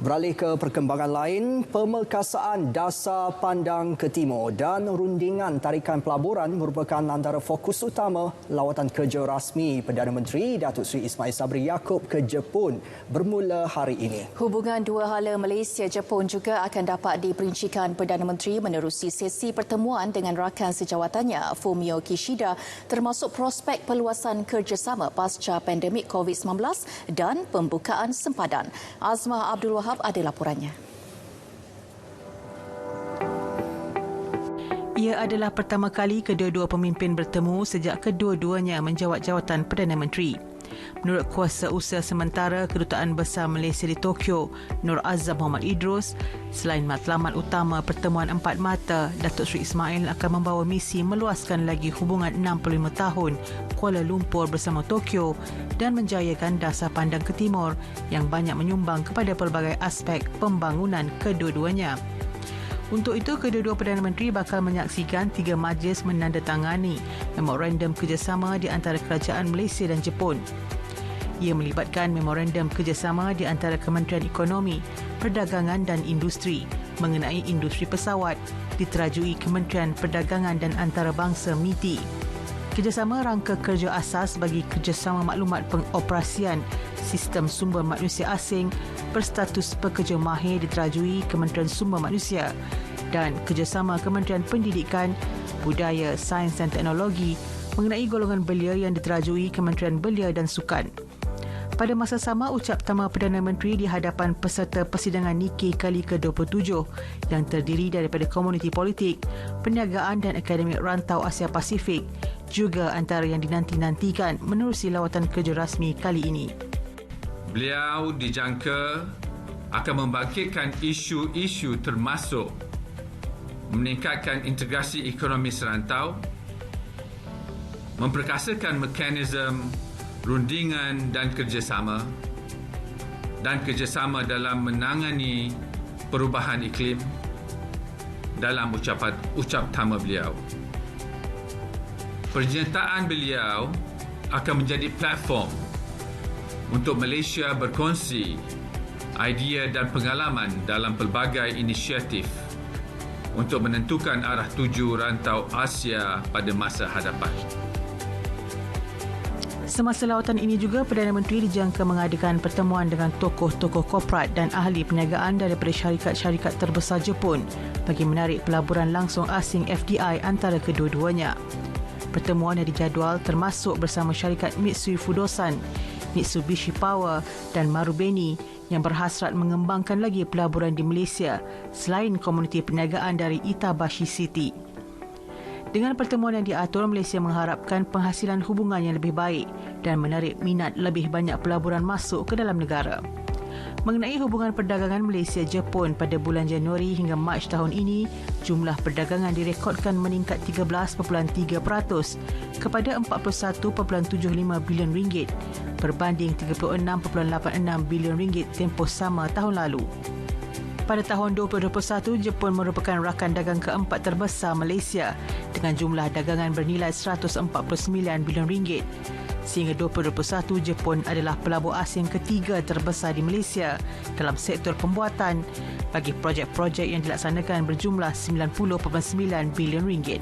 Beralih ke perkembangan lain, pemerkasaan Dasar Pandang ke Timur dan rundingan tarikan pelaburan merupakan antara fokus utama lawatan kerja rasmi Perdana Menteri Datuk Seri Ismail Sabri Yaakob ke Jepun bermula hari ini. Hubungan dua hala Malaysia-Jepun juga akan dapat diperincikan Perdana Menteri menerusi sesi pertemuan dengan rakan sejawatannya Fumio Kishida, termasuk prospek perluasan kerjasama pasca pandemik COVID-19 dan pembukaan sempadan. Azmah Abdul Wahab ada laporannya. Ia adalah pertama kali kedua-dua pemimpin bertemu sejak kedua-duanya menjawat jawatan Perdana Menteri. Menurut kuasa usaha sementara Kedutaan Besar Malaysia di Tokyo, Nur Azam Muhammad Idrus, selain matlamat utama pertemuan empat mata, Datuk Seri Ismail akan membawa misi meluaskan lagi hubungan 65 tahun Kuala Lumpur bersama Tokyo dan menjayakan Dasar Pandang ke Timur yang banyak menyumbang kepada pelbagai aspek pembangunan kedua-duanya. Untuk itu, kedua-dua Perdana Menteri bakal menyaksikan 3 majlis menandatangani memorandum kerjasama di antara kerajaan Malaysia dan Jepun. Ia melibatkan memorandum kerjasama di antara Kementerian Ekonomi, Perdagangan dan Industri mengenai industri pesawat diterajui Kementerian Perdagangan dan Antarabangsa MITI. Kerjasama rangka kerja asas bagi kerjasama maklumat pengoperasian sistem sumber manusia asing berstatus pekerja mahir diterajui Kementerian Sumber Manusia dan kerjasama Kementerian Pendidikan, Budaya, Sains dan Teknologi mengenai golongan belia yang diterajui Kementerian Belia dan Sukan. Pada masa sama, ucap tama Perdana Menteri di hadapan peserta persidangan Nikkei kali ke-27 yang terdiri daripada komuniti politik, perniagaan dan akademik rantau Asia Pasifik juga antara yang dinanti-nantikan menerusi lawatan kerja rasmi kali ini. Beliau dijangka akan membangkitkan isu-isu termasuk meningkatkan integrasi ekonomi serantau, memperkasakan mekanisme rundingan dan kerjasama dalam menangani perubahan iklim dalam ucap tama beliau. Penyertaan beliau akan menjadi platform untuk Malaysia berkongsi idea dan pengalaman dalam pelbagai inisiatif untuk menentukan arah tuju rantau Asia pada masa hadapan. Semasa lawatan ini juga, Perdana Menteri dijangka mengadakan pertemuan dengan tokoh-tokoh korporat dan ahli perniagaan daripada syarikat-syarikat terbesar Jepun bagi menarik pelaburan langsung asing FDI antara kedua-duanya. Pertemuan yang dijadual termasuk bersama syarikat Mitsui Fudosan, Mitsubishi Power dan Marubeni yang berhasrat mengembangkan lagi pelaburan di Malaysia selain komuniti perniagaan dari Itabashi City. Dengan pertemuan yang diatur, Malaysia mengharapkan penghasilan hubungan yang lebih baik dan menarik minat lebih banyak pelaburan masuk ke dalam negara. Mengenai hubungan perdagangan Malaysia-Jepun pada bulan Januari hingga Mac tahun ini, jumlah perdagangan direkodkan meningkat 13.3% kepada 41.75 bilion ringgit berbanding 36.86 bilion ringgit tempoh sama tahun lalu. Pada tahun 2021, Jepun merupakan rakan dagang keempat terbesar Malaysia dengan jumlah dagangan bernilai 149 bilion ringgit. Sehingga 2021, Jepun adalah pelabur asing ketiga terbesar di Malaysia dalam sektor pembuatan bagi projek-projek yang dilaksanakan berjumlah 90.9 bilion ringgit.